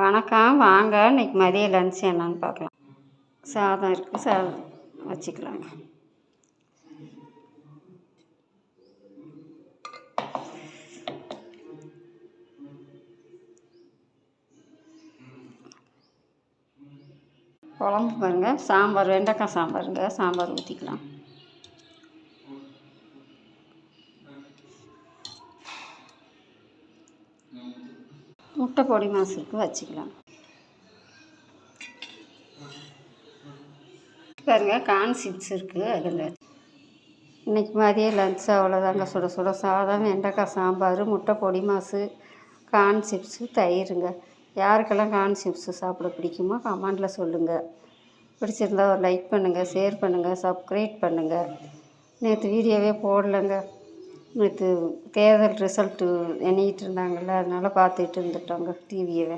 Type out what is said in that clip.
வணக்கம். வாங்க இன்றைக்கி மதிய லன்ச் என்னன்னு பார்க்கலாம். சாதம் இருக்குது, சாதம் வச்சுக்கலாங்க. குழம்பு பாருங்கள், சாம்பார், வெண்டைக்காய் சாம்பாருங்க. சாம்பார் ஊற்றிக்கலாம். முட்டை பொடி மாசுக்கு வச்சுக்கலாம். பாருங்கள், கார்ன் சிப்ஸ் இருக்குது. அதில் இன்றைக்கி மதிய லன்ச் அவ்வளோதாங்க. சுட சுட சாதம், வெண்டைக்காய் சாம்பார், முட்டை பொடி மாசு, கார்ன் சிப்ஸு, தயிருங்க. யாருக்கெல்லாம் கார்ன் சிப்ஸு சாப்பிட பிடிக்குமோ கமெண்டில் சொல்லுங்கள். பிடிச்சிருந்தா ஒரு லைக் பண்ணுங்கள், ஷேர் பண்ணுங்கள், சப்ஸ்கிரைப் பண்ணுங்கள். நேற்று வீடியோவே போடலைங்க. நேற்று தேர்தல் ரிசல்ட்டு எண்ணிக்கிட்டு இருந்தாங்கள்ல, அதனால் பார்த்துட்டு இருந்துட்டோங்க டிவியவே.